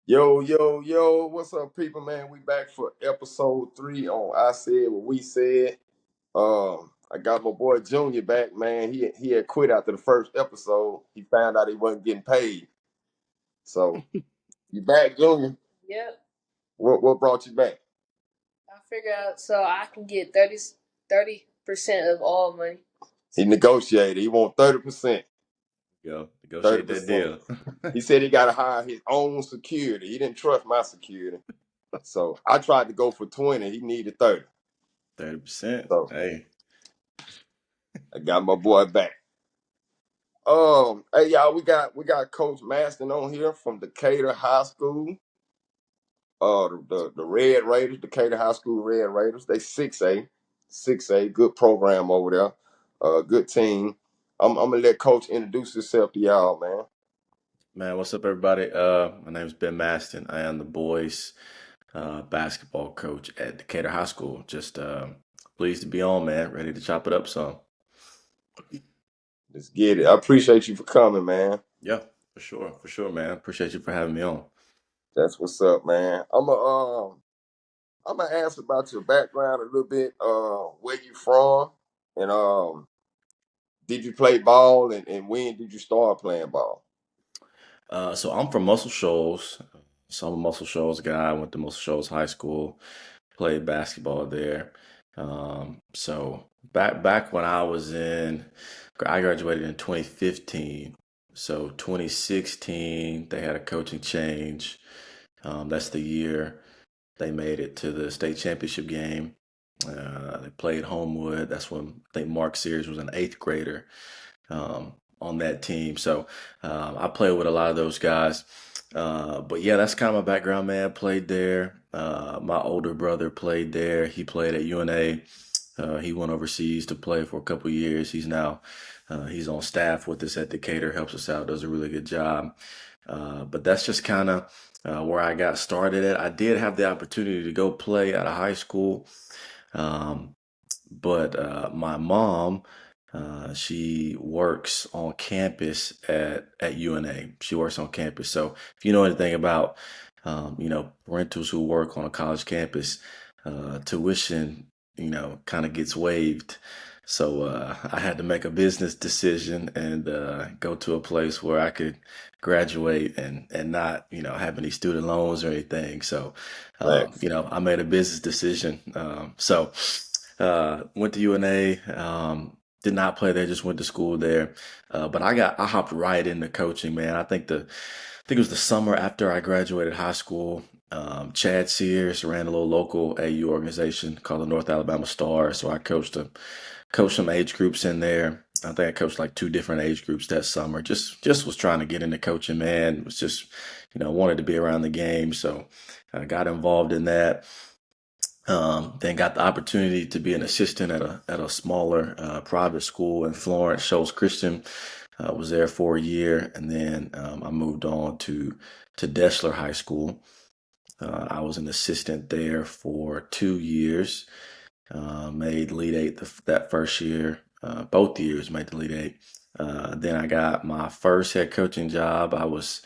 Yo, yo, yo, what's up, people, man? We back for episode 3 on I Said What We Said. I got my boy Junior back, man. He had quit after the first episode. He found out he wasn't getting paid. So you back, Junior? Yep, What brought you back? I figured out so I can get 30% of all money. He negotiated. He want 30%. Go negotiate that 30%. deal. He said he gotta hire his own security. He didn't trust my security. So I tried to go for 20. He needed 30. 30%. So Hey, I got my boy back. Hey y'all, we got Coach Maston on here from Decatur High School. The Red Raiders, Decatur High School Red Raiders. They 6A, good program over there. Good team. I'm gonna let Coach introduce himself to y'all, man. man, what's up, everybody? My name is Ben Maston. I am the boys basketball coach at Decatur High School. Just pleased to be on, man. Ready to chop it up some. Let's get it. I appreciate you for coming, man. Yeah, for sure, man. Appreciate you for having me on. That's what's up, man. I'm gonna ask about your background a little bit. Where you from, and did you play ball, and when did you start playing ball? So I'm from Muscle Shoals. So I'm a Muscle Shoals guy. I went to Muscle Shoals High School, played basketball there. So back when I graduated in 2015. So 2016, they had a coaching change. That's the year they made it to the state championship game. They played Homewood. That's when I think Mark Sears was an eighth grader on that team. So I played with a lot of those guys. But yeah, that's kind of my background, man. Played there. My older brother played there. He played at UNA. He went overseas to play for a couple years. He's on staff with us at Decatur, helps us out, does a really good job. But that's just kind of where I got started at. I did have the opportunity to go play at a high school, um, but my mom, she works on campus at UNA. She works on campus. So if you know anything about, rentals who work on a college campus, tuition, kind of gets waived. So I had to make a business decision and go to a place where I could graduate and not, have any student loans or anything. So, Thanks. I made a business decision. Went to UNA. Did not play there, just went to school there. But I hopped right into coaching, man. I think it was the summer after I graduated high school. Chad Sears ran a little local AU organization called the North Alabama Stars. So I coached some age groups in there. I think I coached like two different age groups that summer. Just was trying to get into coaching, man. Was just, wanted to be around the game. So I got involved in that. Then got the opportunity to be an assistant at a smaller private school in Florence, Shoals Christian. Was there for a year, and then I moved on to Deshler High School. I was an assistant there for 2 years. Made Elite Eight that first year. Both years made the Elite Eight. Then I got my first head coaching job. It was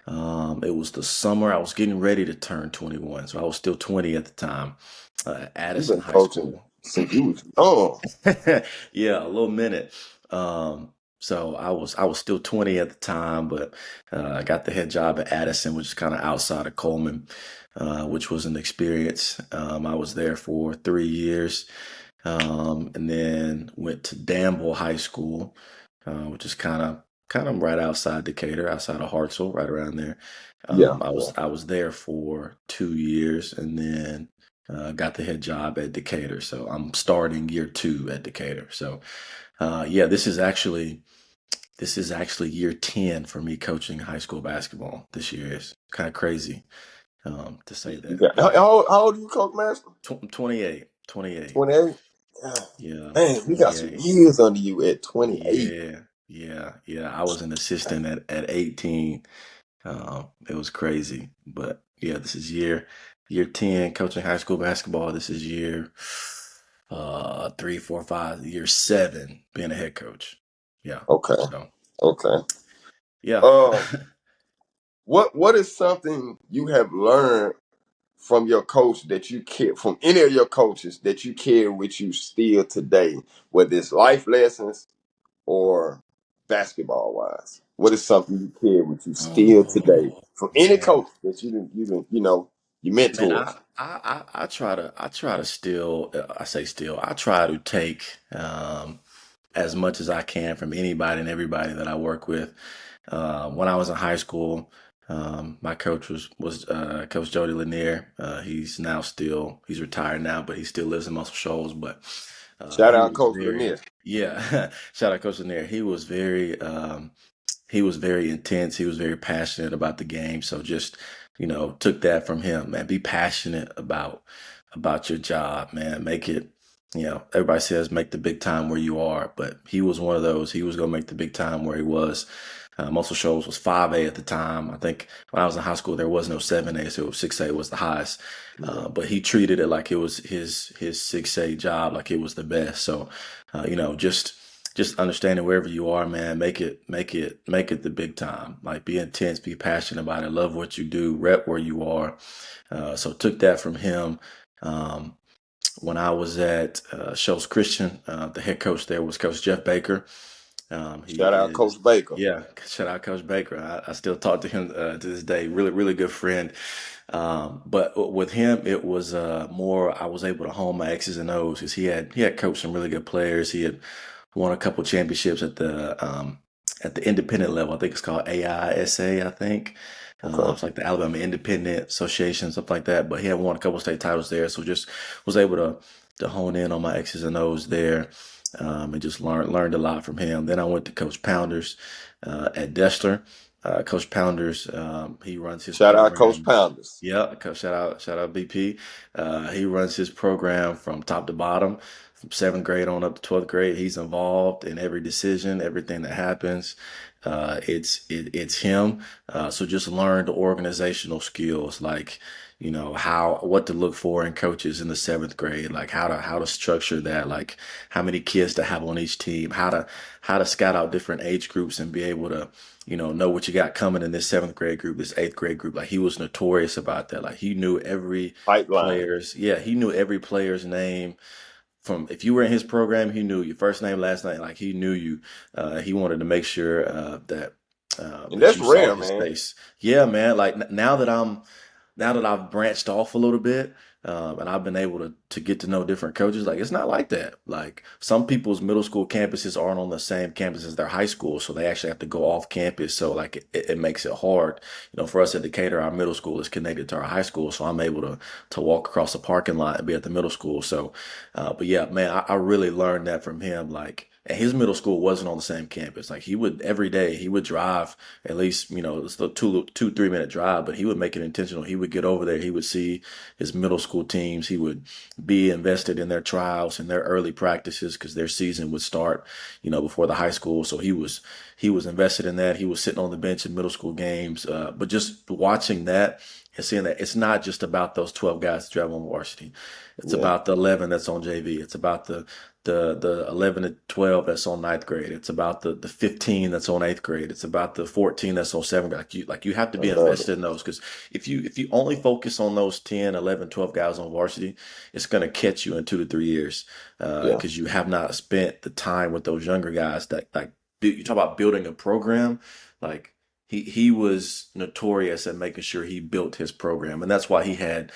the summer I was getting ready to turn 21, so I was still 20 at the time. You've Addison been High coaching School. since you was young. Yeah, a little minute. So I was still 20 at the time, but I got the head job at Addison, which is kind of outside of Coleman, which was an experience. I was there for 3 years, and then went to Danville High School, which is kind of right outside Decatur, outside of Hartselle, right around there. Yeah, I yeah. was I was there for 2 years, and then got the head job at Decatur. So I'm starting year 2 at Decatur. So yeah, this is actually year 10 for me coaching high school basketball this year. Is kind of crazy to say You that. got, But yeah, how old are you, Coach Master? 28, 28. 28. God, Yeah, man, you got some 28. years under you at 28. Yeah, yeah. I was an assistant at 18. It was crazy. But yeah, this is year 10 coaching high school basketball. This is year 3, 4, 5, year 7 being a head coach. Yeah. Okay, So okay. yeah. Um, what is something you have learned from your coach that you care from any of your coaches that you carry with you still today, whether it's life lessons or basketball wise? What is something you carry with you still today Oh from any man, coach that you man, mentor? I try to still, I say still, I try to take as much as I can from anybody and everybody that I work with. When I was in high school, my coach was Coach Jody Lanier. He's retired now, but he still lives in Muscle Shoals. But Shout he out was Coach very, Lanier. yeah, shout out Coach Lanier. He was very intense. He was very passionate about the game. So just, took that from him, man. Be passionate about your job, man. Make it, everybody says make the big time where you are, but he was one of those. He was going to make the big time where he was. Muscle Shoals was 5A at the time. I think when I was in high school, there was no 7A, so 6A was the highest. Yeah. But he treated it like it was his 6A job, like it was the best. So, just understanding wherever you are, man, make it the big time. Like be intense, be passionate about it, love what you do, rep where you are. So took that from him. Um, when I was at Shoals Christian, the head coach there was Coach Jeff Baker. He Shout out is, Coach Baker. yeah, shout out Coach Baker. I still talk to him to this day. Really, really good friend. But with him, it was more. I was able to hone my X's and O's because he had coached some really good players. He had won a couple championships at the independent level. I think it's called AISA. I think Okay. it's like the Alabama Independent Association, stuff like that. But he had won a couple state titles there, so just was able to hone in on my X's and O's there, and just learned a lot from him. Then I went to Coach Pounders at Destler. Coach Pounders, he runs his Shout out Coach program. Pounders. Yeah, shout out BP. He runs his program from top to bottom, from seventh grade on up to 12th grade. He's involved in every decision, everything that happens. It's him. So just learn the organizational skills, like what to look for in coaches in the seventh grade, like how to structure that, like how many kids to have on each team, how to scout out different age groups and be able to know what you got coming in this seventh grade group, this eighth grade group. Like he was notorious about that. Like he knew every Pipeline. player's, yeah, he knew every player's name. From if you were in his program, he knew your first name, last name. Like he knew you. He wanted to make sure And that that's you saw rare, his man. face. Yeah, man. Like now that I've branched off a little bit, and I've been able to get to know different coaches, like it's not like that. Like some people's middle school campuses aren't on the same campus as their high school, so they actually have to go off campus. So like it makes it hard. For us at Decatur, our middle school is connected to our high school, so I'm able to walk across the parking lot and be at the middle school. So, but yeah, man, I really learned that from him. Like. And his middle school wasn't on the same campus. Like he would every day he would drive at least, it's a 3 minute drive, but he would make it intentional. He would get over there. He would see his middle school teams. He would be invested in their trials and their early practices because their season would start, before the high school. So he was invested in that. He was sitting on the bench in middle school games. But just watching that and seeing that it's not just about those 12 guys that drive on varsity. It's Yeah. about the 11 that's on JV. It's about the 11 to 12 that's on ninth grade. It's about the 15 that's on eighth grade. It's about the 14 that's on seventh grade. Like you have to I be love it. invested in those because if you only focus on those 10, 11, 12 guys on varsity, it's going to catch you in 2 to 3 years Yeah. because you have not spent the time with those younger guys that like you talk about building a program. Like he was notorious at making sure he built his program, and that's why he had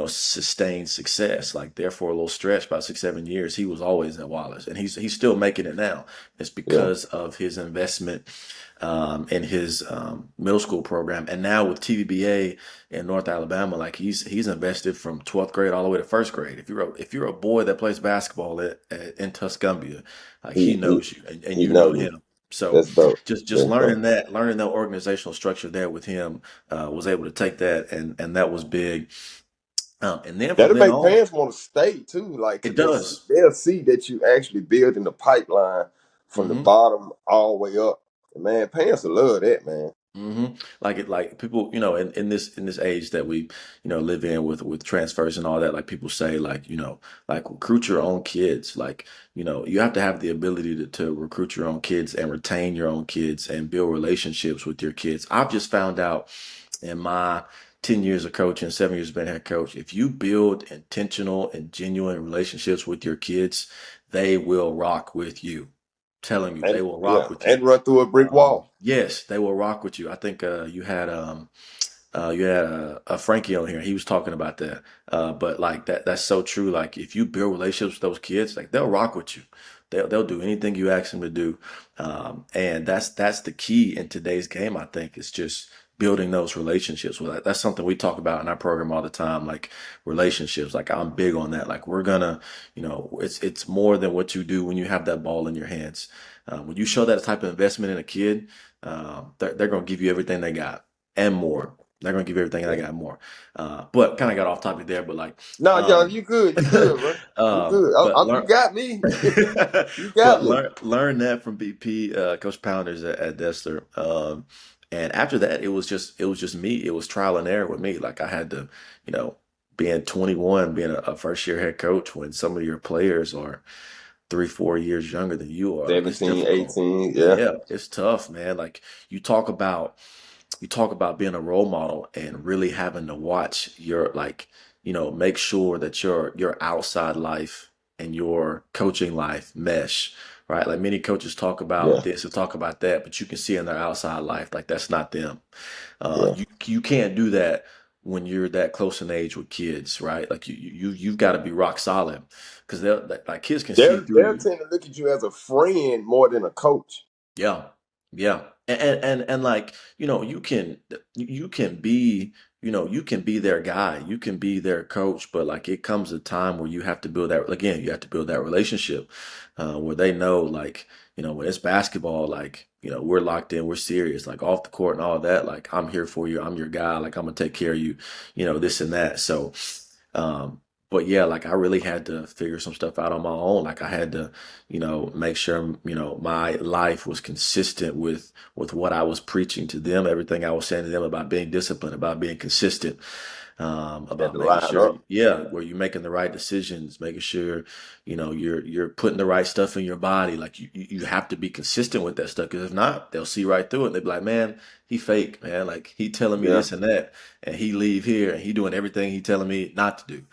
sustained success. Like there for a little stretch, about 6, 7 years, he was always at Wallace, and he's still making it now. It's Yeah. because of his investment in his middle school program, and now with TVBA in North Alabama, like he's invested from 12th grade all the way to first grade. If you're a boy that plays basketball in Tuscumbia, like he He he knows you, and he you know know you. him. So That's dope. just That's dope. learning that organizational structure there with him was able to take that, and that was big. And then from That'll then make on, parents want to stay too, like, it cause does. they'll see that you actually building the pipeline from the Hmm. bottom all the way up. And man, parents will love that, man. hmm like people, in this age that we, live in with transfers and all that, like people say, like, like recruit your own kids. Like, you have to have the ability to recruit your own kids and retain your own kids and build relationships with your kids. I've just found out in my 10 years of coaching, 7 years being head coach, if you build intentional and genuine relationships with your kids, they will rock with you. Telling you, they And will yeah, rock with you. and run through a brick wall. Yes, they will rock with you. I think you had a Frankie on here. He was talking about that. But like that's so true. Like if you build relationships with those kids, like they'll rock with you. They'll do anything you ask them to do. And that's the key in today's game. I think it's just building those relationships. Well, that's something we talk about in our program all the time. Like relationships. Like I'm big on that. Like we're gonna, it's more than what you do when you have that ball in your hands. When you show that type of investment in a kid, they're going to give you everything they got and more. They're going to give you everything they got and more. But kind of got off topic there. But like, No, yo, um, you good. You good, bro. You good. but You learn, got me. You got but me. learn that from BP, Coach Pounders at Dester. And after that, it was just me. It was trial and error with me. Like I had to, you know, being 21, being a first year head coach when some of your players are 3, 4 years younger than you are. Like it's 17, difficult. 18. Yeah. Yeah, it's tough, man. Like you talk about you talk about being a role model and really having to watch your like, make sure that your outside life and your coaching life mesh, right? Like many coaches talk about Yeah. this and talk about that, but you can see in their outside life, like that's not them. Yeah. You can't do that when you're that close in age with kids, right? Like you've got to be rock solid because they'll like kids can see through They'll you. tend to look at you as a friend more than a coach. Yeah. Yeah. And like, you can be their guy, you can be their coach, but like it comes a time where you have to build that again, you have to build that relationship where they know like, when it's basketball, like, we're locked in, we're serious, like off the court and all that, like I'm here for you, I'm your guy, like I'm gonna take care of you, this and that. So um but yeah, like I really had to figure some stuff out on my own. Like I had to, make sure, my life was consistent with what I was preaching to them, everything I was saying to them about being disciplined, about being consistent, Had about to making line sure, up. yeah, where you're making the right decisions, making sure, you're putting the right stuff in your body. Like you have to be consistent with that stuff because if not, they'll see right through it. They'll be like, man, he fake, man. Like he telling me Yeah. this and that, and he leave here and he doing everything he telling me not to do.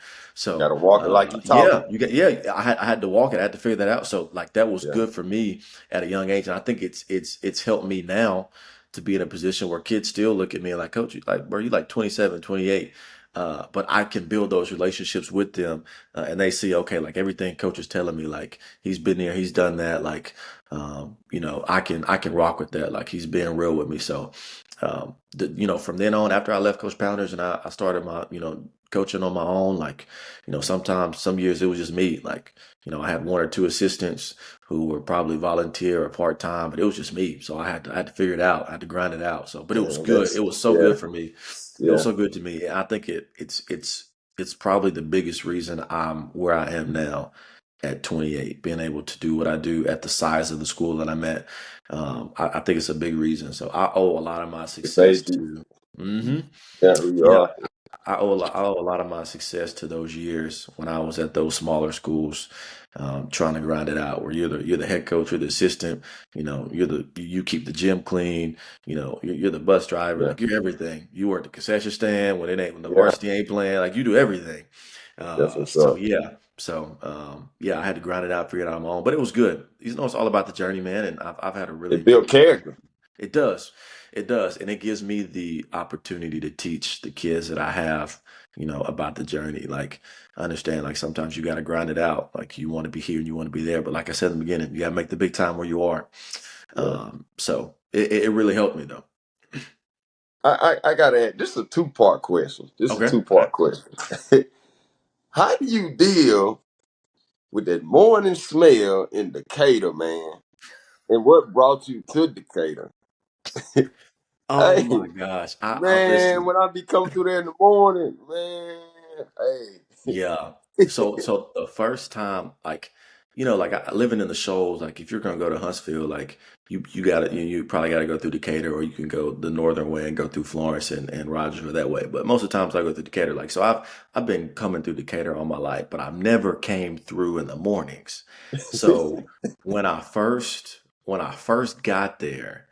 Got So to walk it like you talking. yeah, I had to walk it. I had to figure that out. So like that was Yeah. good for me at a young age, and I think it's helped me now to be in a position where kids still look at me like, coach, you like, bro, you like 27, 28. But I can build those relationships with them, and they see, okay, like everything coach is telling me, like he's been there, he's done that, like, I can rock with that, like he's being real with me. So, from then on, after I left Coach Pounders and I started my, coaching on my own, like, sometimes some years it was just me, like, I had one or two assistants who were probably volunteer or part time, but it was just me. So I had to figure it out. I had to grind it out. So, but it was And good. It that's was so yeah. good for me. It was Yeah. so good to me. And I think it's probably the biggest reason I'm where I am now at 28, being able to do what I do at the size of the school that I'm at. I think it's a big reason. So I owe a lot of my It success made you to. Hmm who you Yeah, are. I owe a lot of my success to those years when I was at those smaller schools, trying to grind it out. Where you're the head coach, you're the assistant, you keep the gym clean, you're the bus driver, Yeah. like you're everything. You work the concession stand when the Yeah. varsity ain't playing, like you do everything. That's what's So up. yeah, yeah, I had to grind it out, figure it out on my own, but it was good. It's all about the journey, man, and I've had a It really built character. it does. It does. And it gives me the opportunity to teach the kids that I have, about the journey. Like, I understand, like, sometimes you got to grind it out. Like, you want to be here and you want to be there. But like I said in the beginning, you got to make the big time where you are. Yeah. So it really helped me, though. I gotta add, this is a two-part question. This is a Okay. Okay. two-part question. How do you deal with that morning smell in Decatur, man? And what brought you to Decatur? Oh Hey, my gosh. I man, listen. when I be coming through there in the morning, man, hey. Yeah. So the first time, like, like living in the shoals, like if you're gonna go to Huntsville, like you gotta you probably gotta go through Decatur, or you can go the northern way and go through Florence and Rogersville that way. But most of the times I go through Decatur. Like so, I've been coming through Decatur all my life, but I've never came through in the mornings. So when I first got there,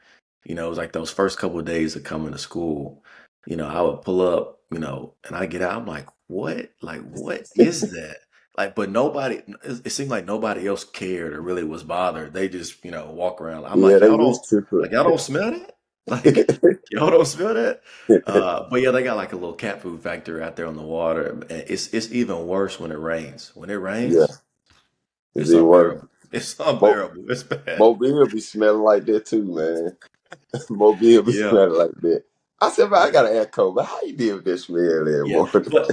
it was like those first couple of days of coming to school. I would pull up, and I get out. I'm like, what? Like, what is that? Like, but nobody, it seemed like nobody else cared or really was bothered. They just, walk around. I'm Yeah, like, they used to y'all don't smell that? Like, it. y'all don't smell that? But yeah, they got like a little cat food factory out there on the water. And it's even worse when it rains. When it Yeah, rains, it's it's even worse. unbearable. It's Mo- unbearable. It's bad. Mobile be smelling like that too, man. Mobile be Yeah. smelling like that. I said, man, I Yeah. gotta ask Kobe, how you deal with that smell there, Yeah. boy?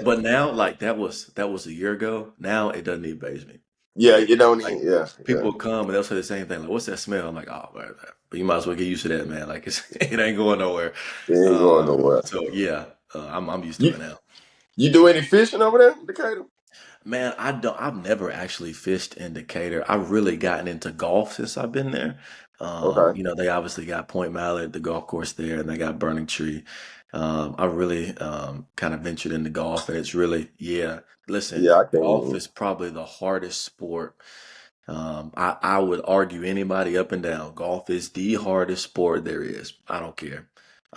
But now, like that was a year ago. Now it doesn't need me. Yeah, Like you don't like even. Yeah, yeah. people will come and they'll say the same thing. Like, what's that smell? I'm like, oh, man, but you might as well get used to that, man. Like it ain't going nowhere. They ain't going nowhere. So yeah, I'm used to You it now. you do any fishing over there, Decatur? Man, I've never actually fished in Decatur. I've really gotten into golf since I've been there. Okay. They obviously got Point Mallard, the golf course there, and they got Burning Tree. I really kind of ventured into golf, and it's really, yeah. Listen, Yeah, I golf can. is probably the hardest sport. I would argue anybody up and down. Golf is the hardest sport there is. I don't care.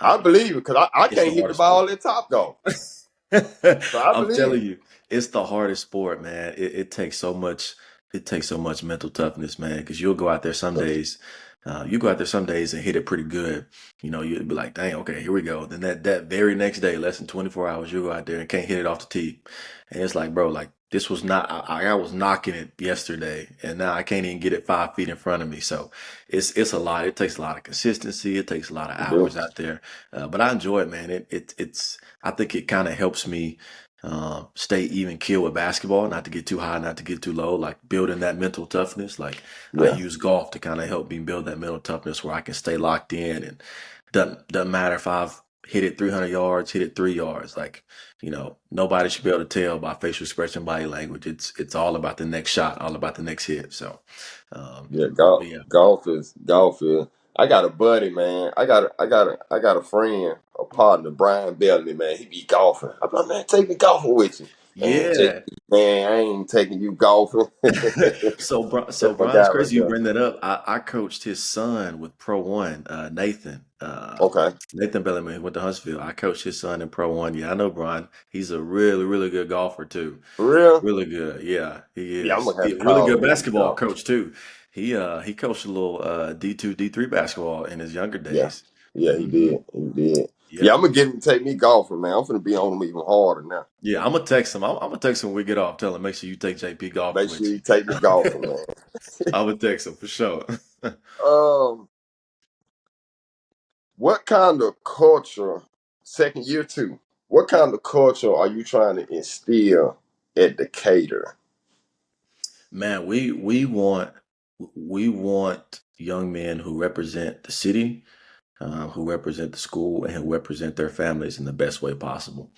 I Um, believe it because I it's can't the hit the hardest sport. ball at Top Golf. So I I'm believe telling it. you, it's the hardest sport, man. It takes so much. It takes so much mental toughness, man. Because you'll go out there some days, you go out there some days and hit it pretty good. You'll be like, dang, okay, here we go. Then that very next day, less than 24 hours, you go out there and can't hit it off the tee, and it's like, bro, like this was not. I was knocking it yesterday, and now I can't even get it 5 feet in front of me. So it's a lot. It takes a lot of consistency. It takes a lot of I do. hours out there. But I enjoy it, man. It's I think it kind of helps me stay even keel with basketball, not to get too high, not to get too low, like building that mental toughness. Like I Yeah, use golf to kind of help me build that mental toughness where I can stay locked in, and doesn't matter if I've hit it 300 yards, hit it 3 yards. Like, nobody should be able to tell by facial expression, body language. It's all about the next shot, all about the next hit. So, um, yeah. but yeah. Golf is. I got a buddy, man. I got a friend, a partner, Brian Bellamy, man. He be golfing. I'm like, man, take me golfing with you. Man, Yeah. man, I ain't taking you golfing. So That's my Brian, it's guy right crazy you there. bring that up. I coached his son with Pro One, Nathan. Okay. Nathan Bellamy who went to Huntsville. I coached his son in Pro One. Yeah, I know Brian. He's a really, really good golfer too. For real? Really good. Yeah, he Yeah, I'm is. gonna have He to a really call good him. basketball coach too. He coached a little D2, D3 basketball in his younger Yeah. days. Yeah, he Hmm. did. He did. Yeah, Yep. I'm gonna get him to take me golfing, man. I'm gonna be on him even harder now. Yeah, I'm gonna text him. I'm gonna text him when we get off. Tell him make sure you take JP golfing Make sure with you take me you. golfing, man. I'm gonna text him for sure. Um, what kind of culture, second year too, what kind of culture are you trying to instill at Decatur? Man, we want young men who represent the city, who represent the school, and who represent their families in the best way possible.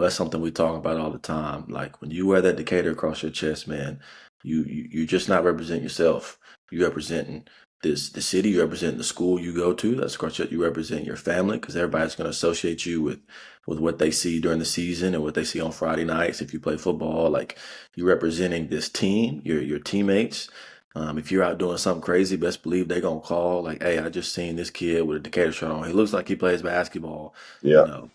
That's something we talk about all the time. Like when you wear that Decatur across your chest, man, you just not represent yourself. You representing the city. You represent the school you go to. That's across you represent your family because everybody's going to associate you with what they see during the season and what they see on Friday nights. If you play football, like you're representing this team, your teammates. If you're out doing something crazy, best believe they're gonna call like, "Hey, I just seen this kid with a Decatur shirt on. He looks like he plays basketball." You Yeah, know,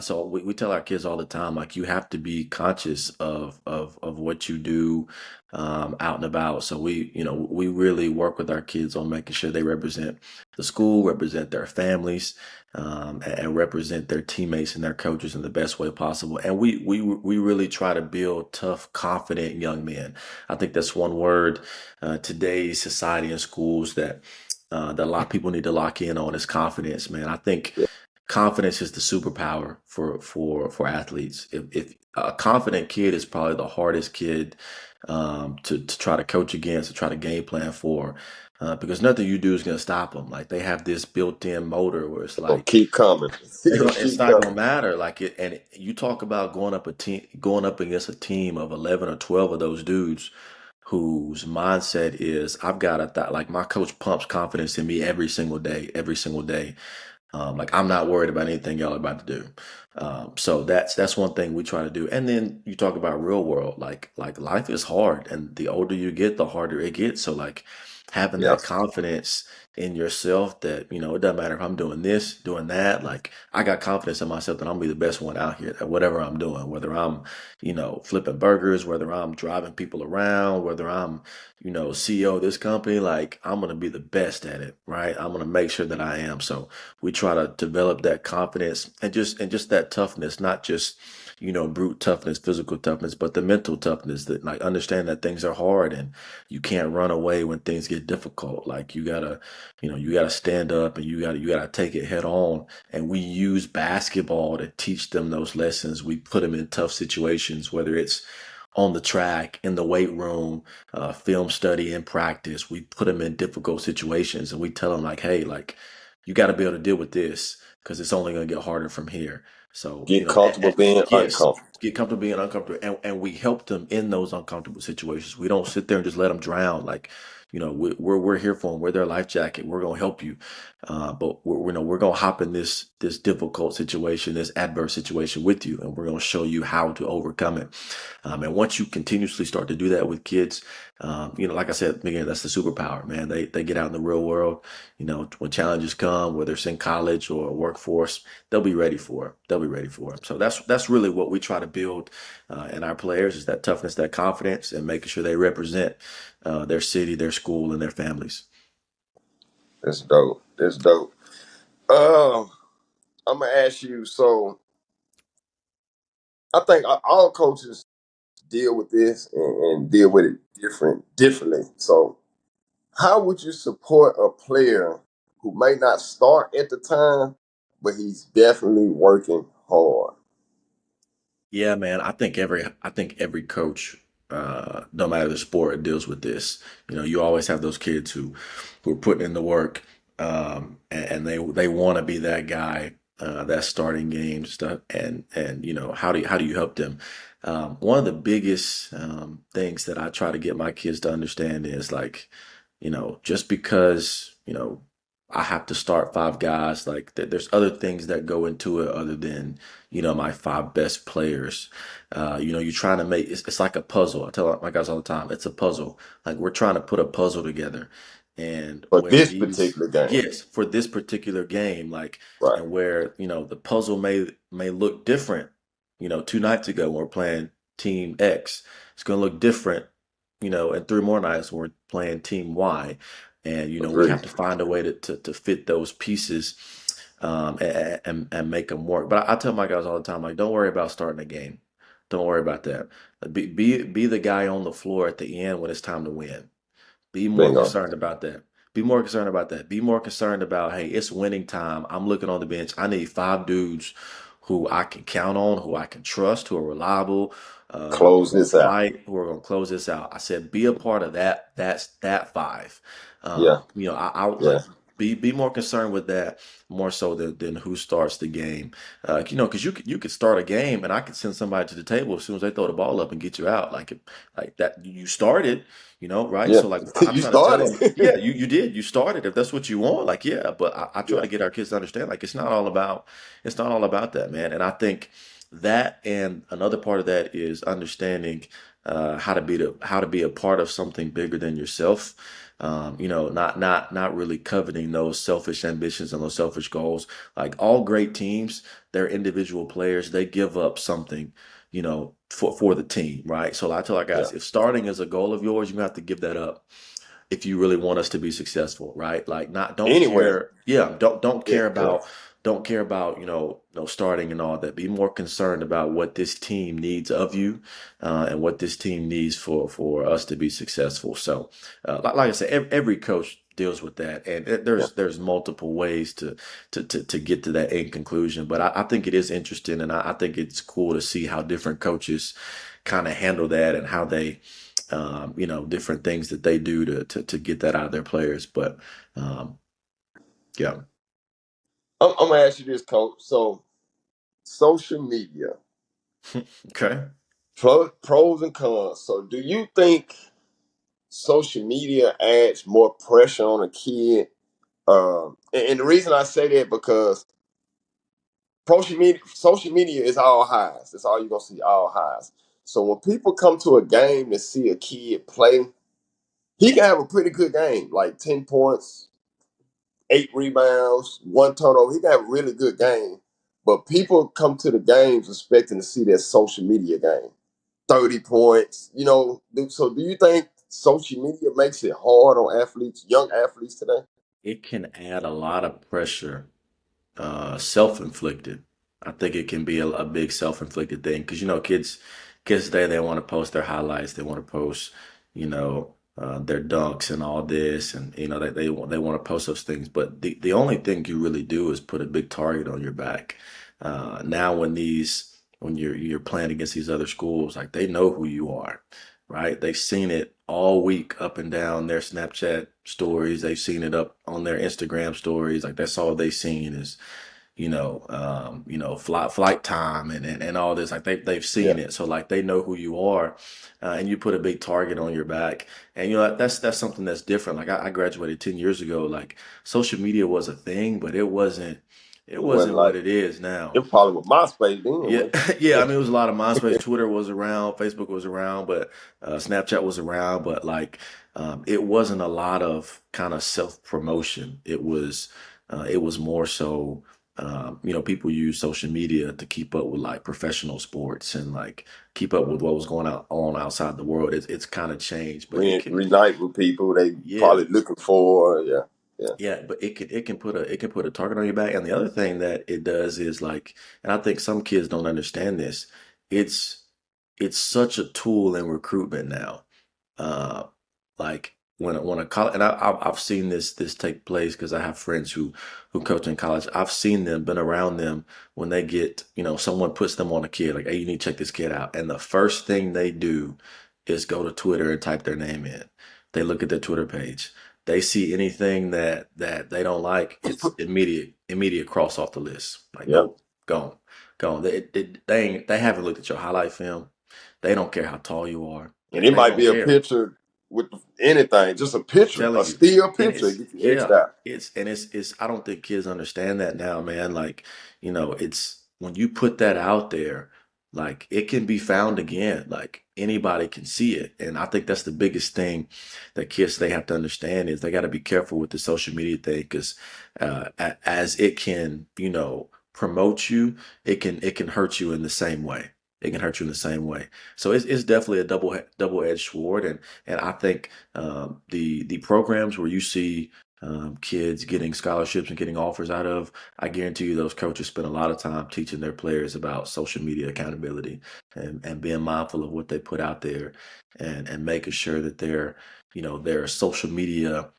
so we tell our kids all the time, like you have to be conscious of what you do out and about. So we really work with our kids on making sure they represent the school, represent their families, and represent their teammates and their coaches in the best way possible. And we really try to build tough, confident young men. I think that's one word today's society and schools that a lot of people need to lock in on is confidence, man. I think yeah. confidence is the superpower for athletes. If a confident kid is probably the hardest kid to try to coach against, to try to game plan for, because nothing you do is going to stop them. Like they have this built-in motor where it's Gonna like keep coming. they're It'll gonna. It's keep not gonna coming. matter. Like it, and you talk about going up against a team of 11 or 12 of those dudes whose mindset is I've got to like my coach pumps confidence in me every single day. Like I'm not worried about anything y'all are about to do. So that's one thing we try to do. And then you talk about real world, like life is hard, and the older you get, the harder it gets. So like having that Yes. confidence in yourself that it doesn't matter if I'm doing this, doing that. Like I got confidence in myself that I'm gonna be the best one out here at whatever I'm doing, whether I'm flipping burgers, whether I'm driving people around, whether I'm CEO of this company. Like I'm gonna be the best at it, right? I'm gonna make sure that I am. So we try to develop that confidence and just that toughness, not just brute toughness, physical toughness, but the mental toughness that like understand that things are hard and you can't run away when things get difficult. Like you gotta stand up and you gotta take it head on. And we use basketball to teach them those lessons. We put them in tough situations, whether it's on the track, in the weight room, film study and practice. We put them in difficult situations and we tell them like, hey, like you got to be able to deal with this because it's only going to get harder from here. So, Get comfortable being yes, uncomfortable. get comfortable being uncomfortable. And we help them in those uncomfortable situations. We don't sit there and just let them drown. Like, we're here for them. We're their life jacket. We're going to help you. But we're going to hop in this difficult situation, this adverse situation with you. And we're going to show you how to overcome it. And once you continuously start to do that with kids, like I said, again, that's the superpower, man. They get out in the real world. When challenges come, whether it's in college or workforce, they'll be ready for it. They'll be ready for it. So that's really what we try to build in our players is that toughness, that confidence, and making sure they represent their city, their school, and their families. That's dope. That's dope. Um, I'm gonna ask you. So I think all coaches deal with this and deal with it differently. So how would you support a player who may not start at the time, but he's definitely working hard? Yeah, man. I think every coach, no matter the sport, deals with this. You always have those kids who are putting in the work, and they want to be that guy that's starting games stuff. And how do you help them? One of the biggest things that I try to get my kids to understand is like, just because I have to start five guys, like there's other things that go into it other than my five best players. You're trying to make it's like a puzzle. I tell my guys all the time, it's a puzzle. Like we're trying to put a puzzle together, and For where this these particular game, yes for this particular game, like right? and where the puzzle may look different. 2 nights ago when we're playing Team X, it's gonna look different. And 3 more nights when we're playing Team Y, and we Agree. have to find a way to fit those pieces and make them work. But I tell my guys all the time, like, don't worry about starting a game. Don't worry about that. Be the guy on the floor at the end when it's time to win. Be more Bingo. concerned about that. Be more concerned about that. Be more concerned about, hey, it's winning time. I'm looking on the bench. I need five dudes who I can count on, who I can trust, who are reliable, who are Close going to this out. fight, who are going to close this out. I said, be a part of that. That's that five. Yeah. I Yeah. like be more concerned with that more so than who starts the game. Because you could start a game and I could send somebody to the table as soon as they throw the ball up and get you out. Like that you started, right? Yeah. So like I You try to tell started. them, yeah, you did, you started. If that's what you want, like yeah. But I try Yeah. to get our kids to understand, like it's not all about that, man. And I think that and another part of that is understanding how to be a part of something bigger than yourself. Not really coveting those selfish ambitions and those selfish goals. Like all great teams, their individual players, they give up something, for the team, right? So I tell our Yeah. guys, if starting is a goal of yours, you have to give that up if you really want us to be successful, right? Like not don't Anywhere. care, yeah, don't Yeah. care Yeah. about don't care about starting and all that. Be more concerned about what this team needs of you, and what this team needs for us to be successful. So, like I said, every coach deals with that, and Yeah. there's multiple ways to get to that end conclusion. But I think it is interesting, and I think it's cool to see how different coaches kind of handle that and how they different things that they do to get that out of their players. But um, yeah, I'm gonna ask you this, coach. So social media, okay. pros and cons. So do you think social media adds more pressure on a kid. And the reason I say that because social media is all highs. That's all you're gonna see, all highs. So when people come to a game to see a kid play, he can have a pretty good game, like 10 points, 8 rebounds, one turnover. He can have a really good game. But people come to the games expecting to see that social media game. 30 points, So do you think social media makes it hard on athletes, young athletes today? It can add a lot of pressure, self-inflicted. I think it can be a big self-inflicted thing because kids today they want to post their highlights, they want to post, their dunks and all this, and they want to post those things. But the only thing you really do is put a big target on your back. Now when you're playing against these other schools, like they know who you are, right? They've seen it all week up and down their Snapchat stories. They've seen it up on their Instagram stories. Like that's all they've seen is, flight time and all this. Like they've Yeah. seen it. So like they know who you are, and you put a big target on your back. And that's something that's different. Like I graduated 10 years ago. Like social media was a thing, but it It wasn't wasn't what like it is now. it probably with MySpace then, Yeah, wasn't yeah. I it? mean, it was a lot of MySpace. Twitter was around, Facebook was around, but Snapchat was around. But like, it wasn't a lot of kind of self promotion. It was more so, people use social media to keep up with like professional sports and like keep up with what was going on outside the world. It's kind of changed, but Reunite with people they yeah. probably looking for. Yeah. Yeah. Yeah, but it can put a target on your back. And the other thing that it does is like, and I think some kids don't understand this. It's it's such a tool in recruitment now. Uh, like when a college, and I've seen this take place because I have friends who coach in college. I've seen them, been around them when they get, someone puts them on a kid like, hey, you need to check this kid out, and the first thing they do is go to Twitter and type their name in. They look at their Twitter page. They see anything that they don't like, it's immediate cross off the list. Like, Yeah. nope, gone, gone. They haven't looked at your highlight film. They don't care how tall you are. And Like it they might don't be a care. picture with anything, just a picture, a Telling you. still And picture, it's get you X'd yeah, out. it's I don't think kids understand that now, man. Like, it's when you put that out there, like it can be found again. Like anybody can see it. And I think that's the biggest thing that kids they have to understand is they got to be careful with the social media thing because as it can, promote you, it can hurt you in the same way. It can hurt you in the same way. So it's definitely a double-edged sword. And I think the programs where you see kids getting scholarships and getting offers out of, I guarantee you those coaches spend a lot of time teaching their players about social media accountability and being mindful of what they put out there and making sure that their social media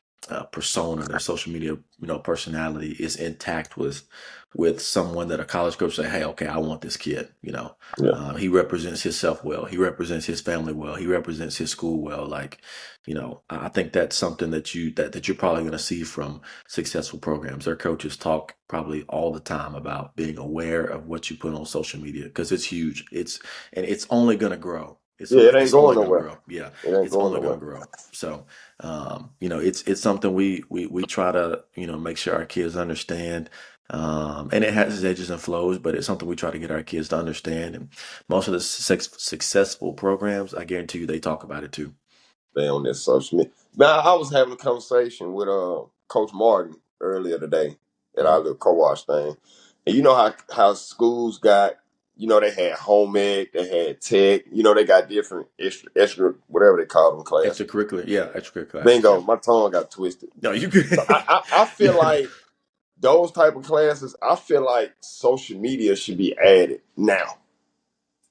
persona, their social media personality is intact with someone that a college coach say, hey, okay, I want this kid. Yeah. He represents himself well. He represents his family well. He represents his school well. Like, I think that's something that you're probably going to see from successful programs. Their coaches talk probably all the time about being aware of what you put on social media because it's huge. It's only going to grow. It's Yeah, only it ain't it's going only going to nowhere. grow. Yeah, It ain't it's going only going nowhere. to grow. So, it's something we try to make sure our kids understand. And it has its edges and flows, but it's something we try to get our kids to understand. And most of the successful programs, I guarantee you, they talk about it too. They on this social media. Now I was having a conversation with Coach Martin earlier today at our Hmm. little co-wash thing. And you know how schools got, they had home ec, they had tech, they got different extra whatever they call them classes. Extracurricular, yeah, extracurricular classes, Bingo, yeah. my tongue got twisted. No, you So could, I feel yeah. like those type of classes, I feel like social media should be added now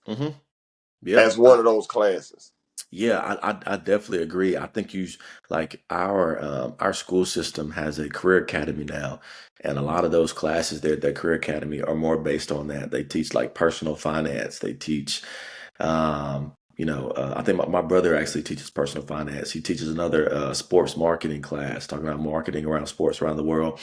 Hmm. Yeah, as one of those classes. yeah, I definitely agree. I think like our school system has a career academy now, and a lot of those classes there at that career academy are more based on that. They teach like personal finance. They teach, I think my brother actually teaches personal finance. He teaches another sports marketing class, talking about marketing around sports around the world.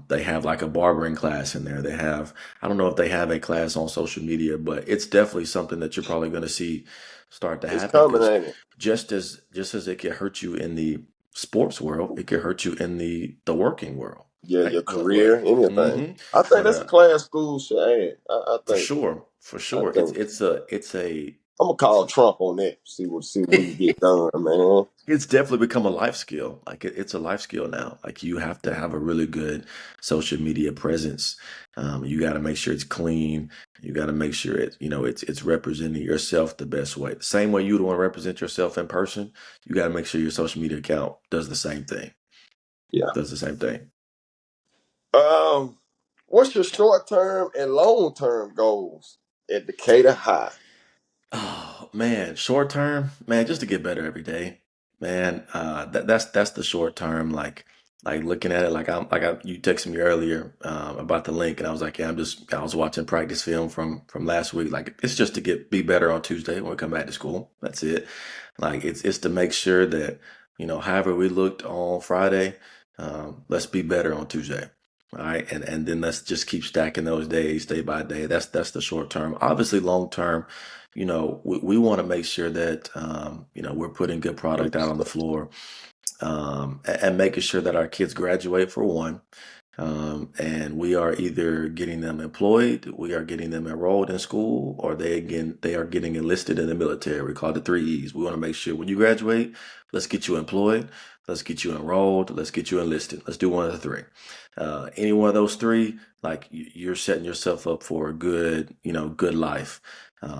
They have like a barbering class in there. They have, I don't know if they have a class on social media, but it's definitely something that you're probably going to see start to It's happen coming, because ain't it? just as it can hurt you in the sports world, it can hurt you in the working world, Yeah, right? your career, anything. Mm-hmm. I think But that's a class school should add. for sure, for I sure, it's think it's a it's a I'm gonna call Trump on that. See what we can get done, man. it's definitely become a life skill. Like it's a life skill now. Like you have to have a really good social media presence. You got to make sure it's clean. You got to make sure it's representing yourself the best way. The same way you want to represent yourself in person, you got to make sure your social media account does the same thing. Yeah. Does the same thing. Um, what's your short term and long term goals at Decatur High? Oh man, short term, man, just to get better every day, man. That's the short term. Like looking at it, you texted me earlier about the link, and I was like, yeah, I was watching practice film from last week. Like it's just to be better on Tuesday when we come back to school. That's it. Like it's to make sure that however we looked on Friday, let's be better on Tuesday. All right, and then let's just keep stacking those days day by day. That's the short term. Obviously, long term, we want to make sure that we're putting good product out on the floor, and making sure that our kids graduate for one, and we are either getting them employed, we are getting them enrolled in school, or they are getting enlisted in the military. We call it the 3 E's. We want to make sure when you graduate, let's get you employed, let's get you enrolled, let's get you enlisted. Let's do one of the three. Any one of those three, like you're setting yourself up for a good life.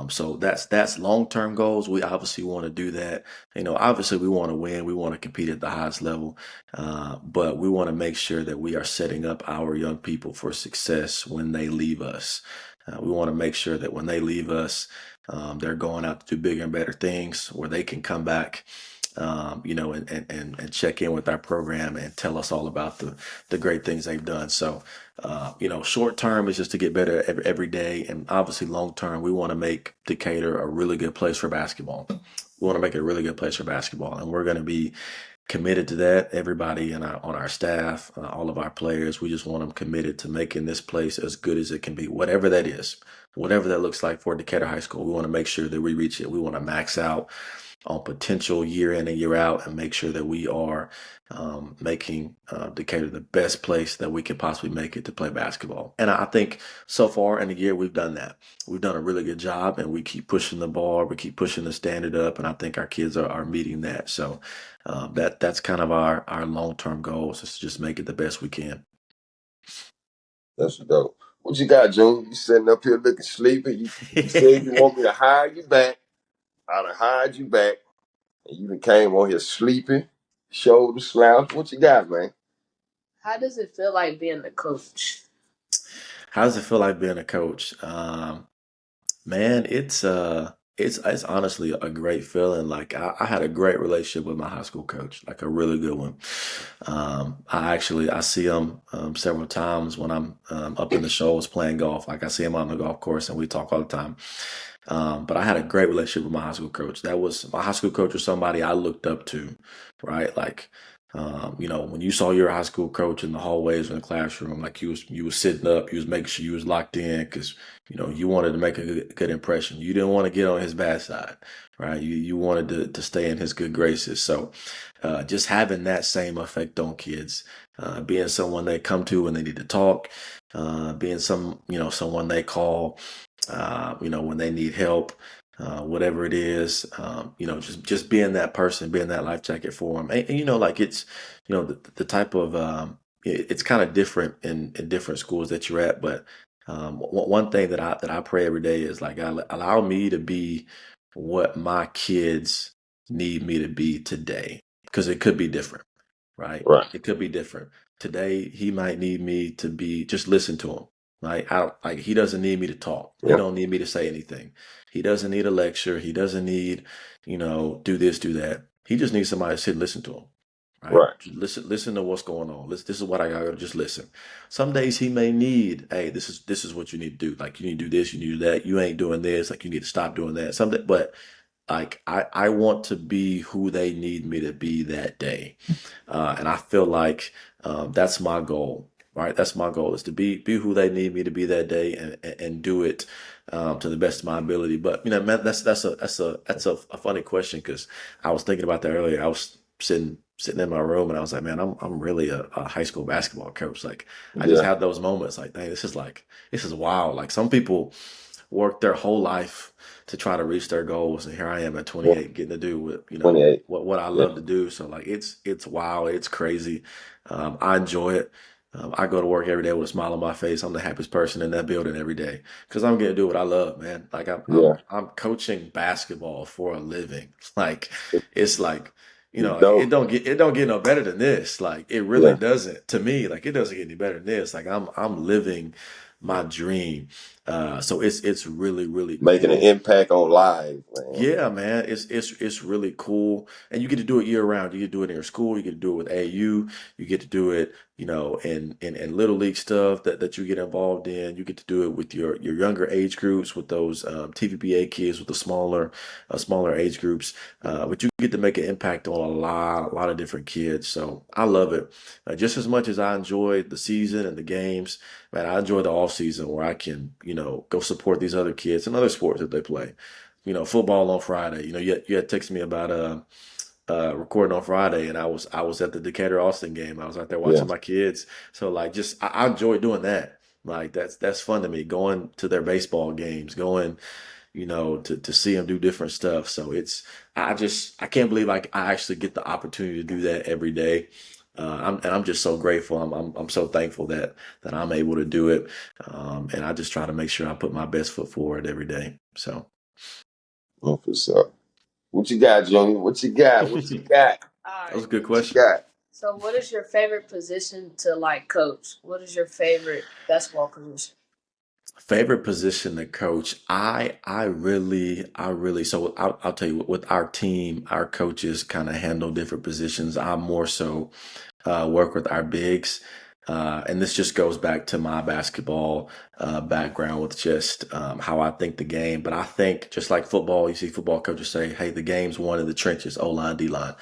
So that's long-term goals. We obviously want to do that. Obviously we want to win. We want to compete at the highest level. But we want to make sure that we are setting up our young people for success when they leave us. We want to make sure that when they leave us, they're going out to do bigger and better things where they can come back, and check in with our program and tell us all about the great things they've done. So, short term is just to get better every day. And obviously long term, we want to make Decatur a really good place for basketball. We want to make it a really good place for basketball. And we're going to be committed to that. Everybody on our staff, all of our players, we just want them committed to making this place as good as it can be, whatever that is, whatever that looks like for Decatur High School. We want to make sure that we reach it. We want to max out on potential year in and year out and make sure that we are making Decatur the best place that we could possibly make it to play basketball. And I think so far in the year we've done that. We've done a really good job, and we keep pushing the bar, we keep pushing the standard up, and I think our kids are meeting that. So that's kind of our long-term goals, is to just make it the best we can. That's dope. What you got, June? You sitting up here looking sleepy. You said you want me to hire you back. I done hired you back, and you done came on here sleepy, shoulder slouch. What you got, man? How does it feel like being a coach? How does it feel like being a coach? Man, it's honestly a great feeling. Like I had a great relationship with my high school coach, like a really good one. I see him several times when I'm up in the shoals playing golf. Like I see him on the golf course, and we talk all the time. But I had a great relationship with my high school coach. That was my high school coach was somebody I looked up to, right? Like, when you saw your high school coach in the hallways in the classroom, like you was sitting up, you was making sure you was locked in because you wanted to make a good impression. You didn't want to get on his bad side, right? You wanted to stay in his good graces. So, just having that same effect on kids, being someone they come to when they need to talk, being someone they call, when they need help, whatever it is, just being that person, being that life jacket for them. And like it's, the type of, it's kind of different in different schools that you're at. But one thing that I pray every day is like, allow me to be what my kids need me to be today, because it could be different, right? Right. It could be different. Today, he might need me to just listen to him. Right? I don't, like he doesn't need me to talk. He Yeah. don't need me to say anything. He doesn't need a lecture. He doesn't need, do this, do that. He just needs somebody to sit and listen to him. Right? Right. Just listen to what's going on. This is what I got to just listen. Some days he may need, hey, this is what you need to do. Like you need to do this, you need to do that. You ain't doing this. Like you need to stop doing that. But Like I want to be who they need me to be that day. And I feel like that's my goal, right? That's my goal is to be who they need me to be that day and do it to the best of my ability. But you know, man, that's a funny question because I was thinking about that earlier. I was sitting in my room and I was like, man, I'm really a high school basketball coach. Like I just Yeah, have those moments like, dang, this is wild. Like some people work their whole life to try to reach their goals, and here I am at yeah, 28 getting to do $28. what I Yeah, love to do. So like it's wild, it's crazy. I enjoy it. I go to work every day with a smile on my face. I'm the happiest person in that building every day because I'm getting to do what I love, man. Like yeah. I'm coaching basketball for a living. Like it's like It's it dope. don't get no better than this. Like it really Yeah, doesn't to me. Like it doesn't get any better than this. Like I'm living my dream. So it's really really making an cool. impact on lives, man. Yeah, man, it's really cool, and you get to do it year round. You get to do it in your school. You get to do it with AU. You get to do it, in little league stuff that you get involved in. You get to do it with your younger age groups, with those TVBA kids, with the smaller age groups. But you get to make an impact on a lot of different kids. So I love it just as much as I enjoy the season and the games. Man, I enjoy the off season where I can, go support these other kids and other sports that they play. Football on Friday. You had texted me about recording on Friday, and I was at the Decatur Austin game. I was out there Yeah, watching my kids. So like, just I enjoy doing that. Like that's fun to me. Going to their baseball games, going to see them do different stuff. So I can't believe I actually get the opportunity to do that every day. I'm just so grateful. I'm so thankful that I'm able to do it. And I just try to make sure I put my best foot forward every day. So. oh, for sure. What you got, Junior? What you got? What you got? All That was right. a good What you question. got? So, what is your favorite position to like coach? What is your favorite basketball position? Favorite position to coach. I really. So I'll tell you, with our team, our coaches kind of handle different positions. I more so work with our bigs. And this just goes back to my basketball background with just how I think the game. But I think just like football, you see football coaches say, hey, the game's won in the trenches, O line, D line.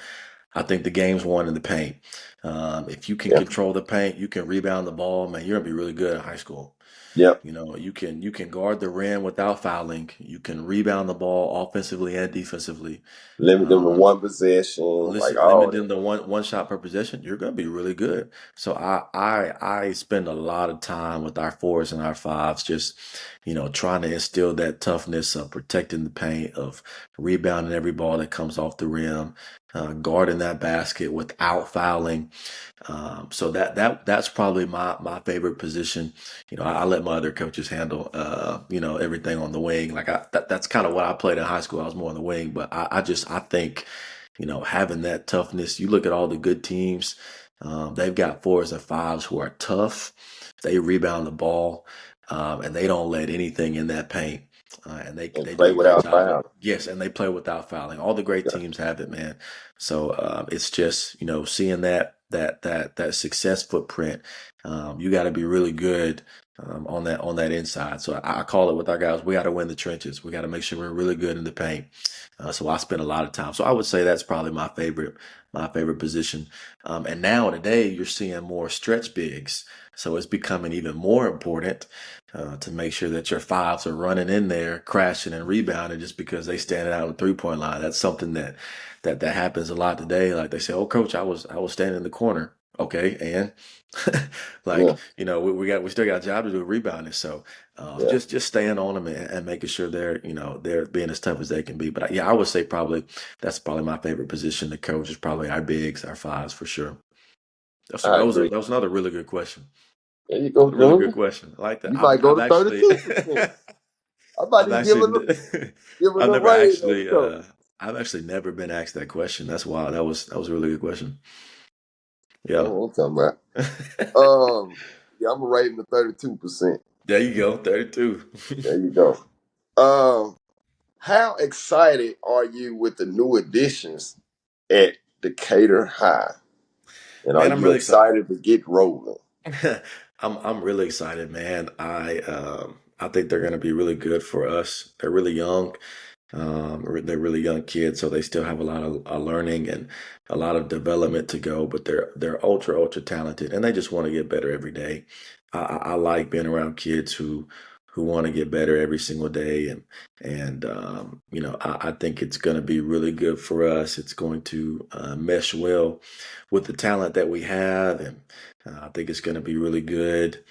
I think the game's won in the paint. If you can Yeah, control the paint, you can rebound the ball, man, you're gonna be really good in high school. yep. You can guard the rim without fouling. You can rebound the ball offensively and defensively. Limit them to Um, one possession, like listen, all limit that. them to one shot per possession. You're gonna be really good. So I spend a lot of time with our fours and our fives, just trying to instill that toughness of protecting the paint, of rebounding every ball that comes off the rim, guarding that basket without fouling. So that's probably my favorite position. I let my other coaches handle everything on the wing. Like that's kind of what I played in high school. I was more on the wing, but I think having that toughness. You look at all the good teams. They've got fours and fives who are tough. They rebound the ball, and they don't let anything in that paint. And they And they do play a great without job. fouling. Yes, and they play without fouling. All the great Yeah. teams have it, man. So it's just seeing that success footprint. You got to be really good on that inside. So I call it with our guys. We got to win the trenches. We got to make sure we're really good in the paint. So I spend a lot of time. So I would say that's probably my favorite position. And now today you're seeing more stretch bigs. So it's becoming even more important to make sure that your fives are running in there, crashing and rebounding just because they standing out on the 3-point line. That's something that happens a lot today. Like they say, "Oh, coach, I was standing in the corner." Okay, and Yeah, like we still got a job to do rebounding. So yeah. just staying on them and making sure they're being as tough as they can be. But yeah, I would say probably that's probably my favorite position to coach is probably our bigs, our fives for sure. That's I that was a, agree. that was another really good question. There you go, A really good Junior. question. I like that. You I've might go I've to actually 32%. I might I've need to give actually it give it I've a never raise on the actually coach. I've actually never been asked that question. That's wild. That was a really good question. That's Yeah. what I'm talking about. Yeah, I'm gonna rate him to 32%. There you go. 32. There you go. Um, how excited are you with the new additions at Decatur High? And are Man, I'm you really excited. excited to get rolling? I'm really excited, man. I think they're gonna be really good for us. They're really young. They're really young kids, so they still have a lot of learning and a lot of development to go. But they're ultra talented, and they just want to get better every day. I like being around kids who want to get better every single day, and I think it's going to be really good for us. It's going to mesh well with the talent that we have, and I think it's going to be really good,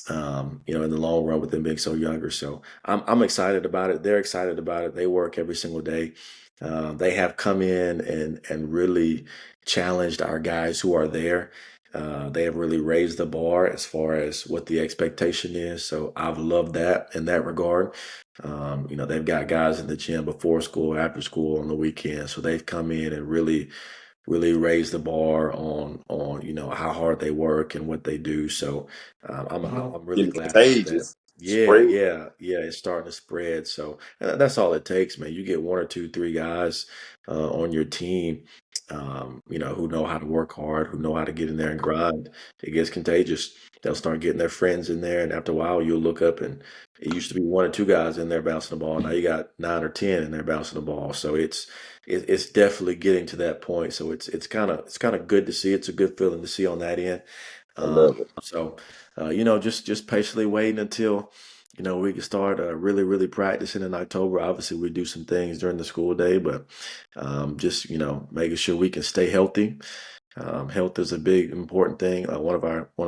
in the long run with them being so younger. So I'm excited about it. They're excited about it. They work every single day. They have come in and really challenged our guys who are there. They have really raised the bar as far as what the expectation is. So I've loved that in that regard. They've got guys in the gym before school, after school, on the weekend. So they've come in and really raise the bar on how hard they work and what they do. So I'm really Getting glad about that. contagious. Yeah, Spread. yeah, it's starting to spread. So that's all it takes, man. You get one or two, three guys on your team, who know how to work hard, who know how to get in there and grind. It gets contagious. They'll start getting their friends in there, and after a while, you'll look up and it used to be one or two guys in there bouncing the ball. Now you got 9 or 10 in there bouncing the ball. So it's definitely getting to that point. So it's kind of good to see. It's a good feeling to see on that end. I love it. So just patiently waiting until we can start really practicing in October. Obviously, we do some things during the school day, but just making sure we can stay healthy. Health is a big important thing. One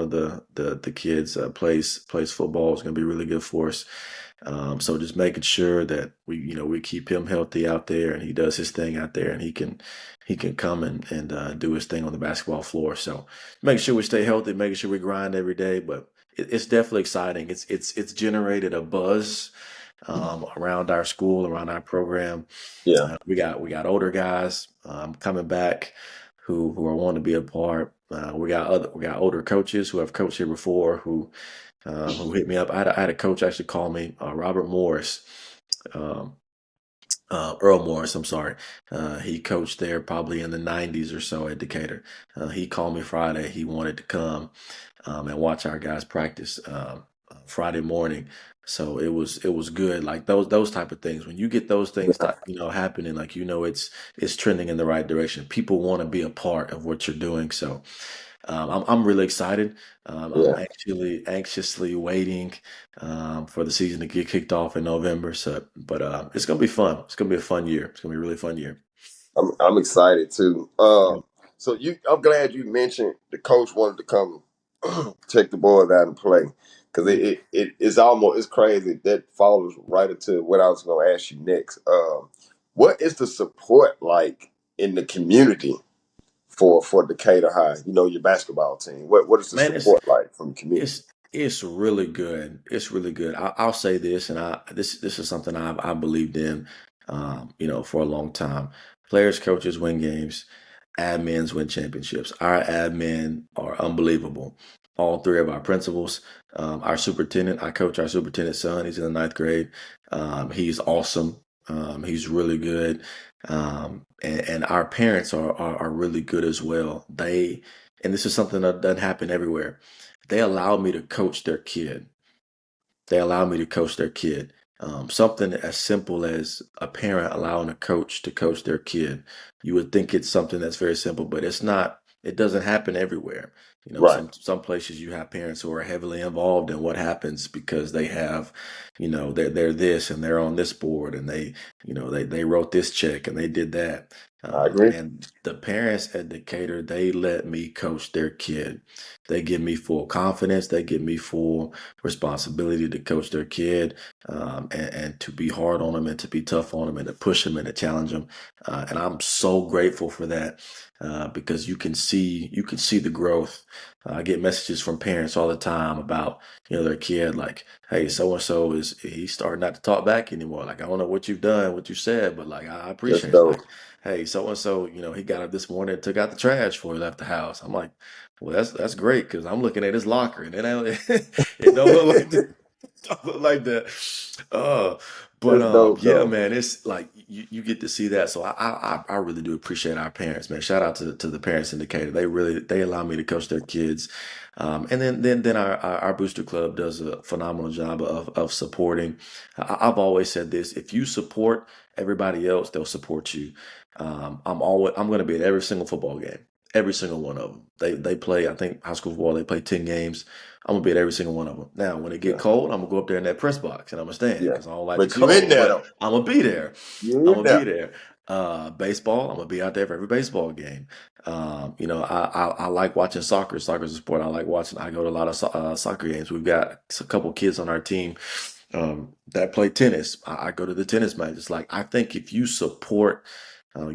of the kids plays football. Is going to be really good for us. So just making sure that we keep him healthy out there, and he does his thing out there, and he can come and do his thing on the basketball floor. So making sure we stay healthy, making sure we grind every day. But it's definitely exciting. It's generated a buzz around our school, around our program. Yeah. We got older guys coming back who are wanting to be a part. We got older coaches who have coached here before who hit me up. I had a coach actually call me, Robert Morris, um, Earl Morris. I'm sorry. He coached there probably in the '90s or so at Decatur. He called me Friday. He wanted to come and watch our guys practice Friday morning. So it was good. Like those type of things. When you get those things happening, like it's trending in the right direction. People want to be a part of what you're doing. So I'm really excited. I'm Yeah. actually anxiously waiting for the season to get kicked off in November. So, but it's gonna be fun. It's gonna be a fun year. It's gonna be a really fun year. I'm excited too. Yeah. So I'm glad you mentioned the coach wanted to come check the boys out and play, because Mhm. it's crazy that follows right into what I was going to ask you next. What is the support like in the community for Decatur High? Your basketball team. What is the Man, it's support like from the community? It's it's really good. It's really good. I'll say this, and this is something I believed in, for a long time. Players, coaches win games. Admins win championships. Our admin are unbelievable. All three of our principals, our superintendent. I coach our superintendent's son. He's in the ninth grade. He's awesome. He's really good. And our parents are really good as well. And this is something that doesn't happen everywhere. They allow me to coach their kid. They allow me to coach their kid. Something as simple as a parent allowing a coach to coach their kid. You would think it's something that's very simple, but it's not. It doesn't happen everywhere. Right. Some places you have parents who are heavily involved in what happens because they have, they're this and they're on this board and they wrote this check and they did that. I agree. And the parents at Decatur, they let me coach their kid. They give me full confidence. They give me full responsibility to coach their kid, and to be hard on them and to be tough on them and to push them and to challenge them. And I'm so grateful for that, because you can see the growth. I get messages from parents all the time about their kid, like, hey, so and so he's starting not to talk back anymore. Like, I don't know what you've done, what you said, but like I That's appreciate it. dope. Like, hey, so and so, he got up this morning and took out the trash before he left the house. I'm like, well, that's great, because I'm looking at his locker and it don't look like that. Don't look like that. Uh, But That's dope yeah, though. man, it's like you get to see that. So I really do appreciate our parents, man. Shout out to the parents in Decatur. They allow me to coach their kids. And then our booster club does a phenomenal job of supporting. I've always said this: if you support everybody else, they'll support you. I'm going to be at every single football game, every single one of them. They play. I think high school football they play 10 games. I'm gonna be at every single one of them. Now, when it get Yeah, cold, I'm gonna go up there in that press box and I'm gonna stand yeah. because I don't like the But you in cold. there But though. I'm gonna be there. You I'm in gonna be there. there. Baseball, I'm gonna be out there for every baseball game. I like watching soccer. Soccer's a sport I like watching. I go to a lot of soccer games. We've got a couple kids on our team that play tennis. I go to the tennis matches. Like I think if you support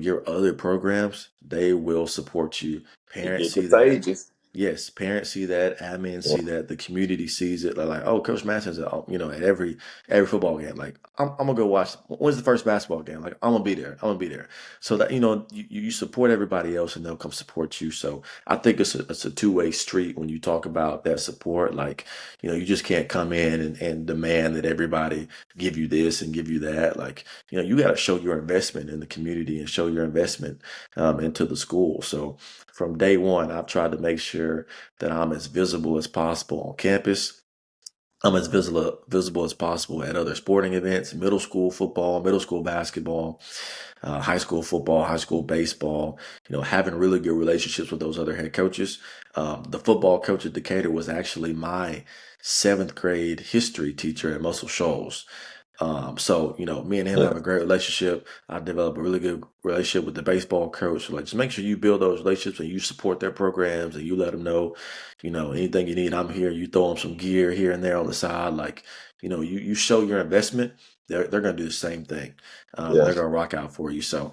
your other programs, they will support you. It Parents get see that. contagious. Yes, parents see that, admins Yeah, see that, the community sees it. They're like, "Oh, Coach Madison's at at every football game. Like, I'm gonna go watch. When's the first basketball game? Like, I'm gonna be there. I'm gonna be there." So that you support everybody else, and they'll come support you. So I think it's a two-way street when you talk about that support. Like, you just can't come in and demand that everybody give you this and give you that. Like, you got to show your investment in the community and show your investment into the school. So from day one, I've tried to make sure that I'm as visible as possible on campus. I'm as visible as possible at other sporting events, middle school football, middle school basketball, high school football, high school baseball, having really good relationships with those other head coaches. The football coach at Decatur was actually my seventh grade history teacher at Muscle Shoals. So me and him yeah, have a great relationship. I developed a really good relationship with the baseball coach. So, like, just make sure you build those relationships and you support their programs and you let them know, anything you need, I'm here. You throw them some gear here and there on the side. Like, you show your investment. They're gonna do the same thing. yeah. They're gonna rock out for you. So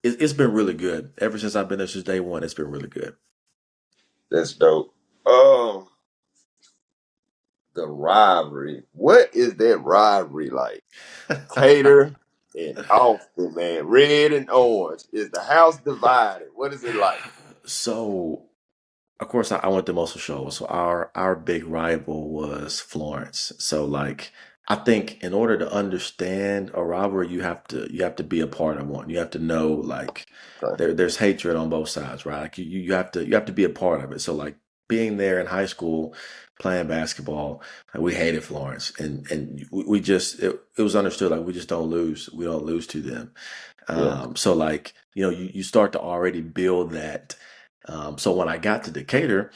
it's been really good ever since I've been there since day one. It's been really good. That's dope. Um, the rivalry. What is that rivalry like? Cater and Austin, man. Red and orange. Is the house divided? What is it like? So of course, I went to most of the shows. So our big rival was Florence. So like I think in order to understand a rivalry, you have to be a part of one. You have to know like Okay. there's hatred on both sides, right? Like you have to be a part of it. So like being there in high school playing basketball, like, we hated Florence, and we just it was understood like we just don't lose. We don't lose to them. Yeah. So like, you start to already build that. So when I got to Decatur,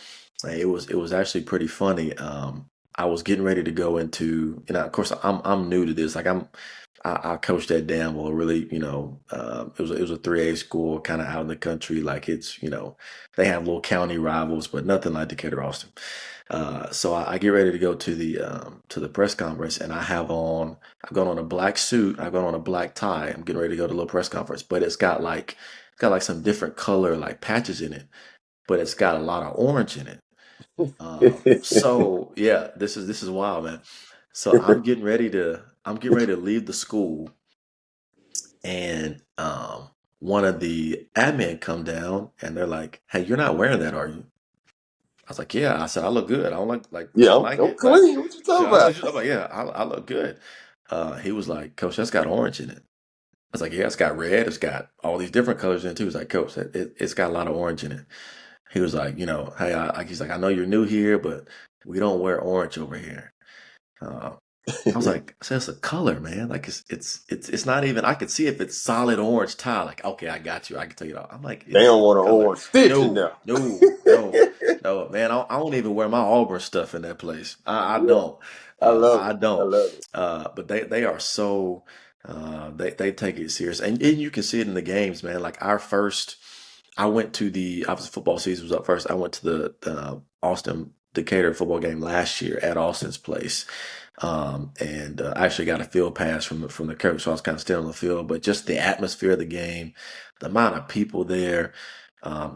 it was actually pretty funny. I was getting ready to go into, of course I'm new to this. Like I coached at Danville, really, it was a 3A school kind of out in the country. Like they have little county rivals, but nothing like Decatur Austin. So I get ready to go to the press conference, and I've got on a black suit, I've got on a black tie. I'm getting ready to go to a little press conference, but it's got like some different color like patches in it, but it's got a lot of orange in it. So yeah, this is wild, man. So I'm getting ready to leave the school, and one of the admin come down, and they're like, "Hey, you're not wearing that, are you?" I was like, "Yeah." I said, "I look good. I don't I Yeah, don't I'm, like I'm it." Like, clean. What you so talking I was about? like, I'm like, "Yeah, I look good." He was like, "Coach, that's got orange in it." I was like, "Yeah, it's got red. It's got all these different colors in it too." He's like, "Coach, it's got a lot of orange in it." He was like, "Hey, he's like, I know you're new here, but we don't wear orange over here." Uh, I was like, I said, "It's a color, man. Like it's not even. I could see if it's solid orange tile. Like, okay, I got you. I can tell you that." I'm like, They "It's don't want a an color." orange stitch in No, there. no, no, no, man. I don't even wear my Auburn stuff in that place. I Yeah, don't. I love I it. I don't. love it. But they are so. They take it serious, and you can see it in the games, man. Like our first, I went to the obviously football season was up first. I went to the Austin Decatur football game last year at Austin's place, and I actually got a field pass from the coach, so I was kind of still on the field. But just the atmosphere of the game, the amount of people there,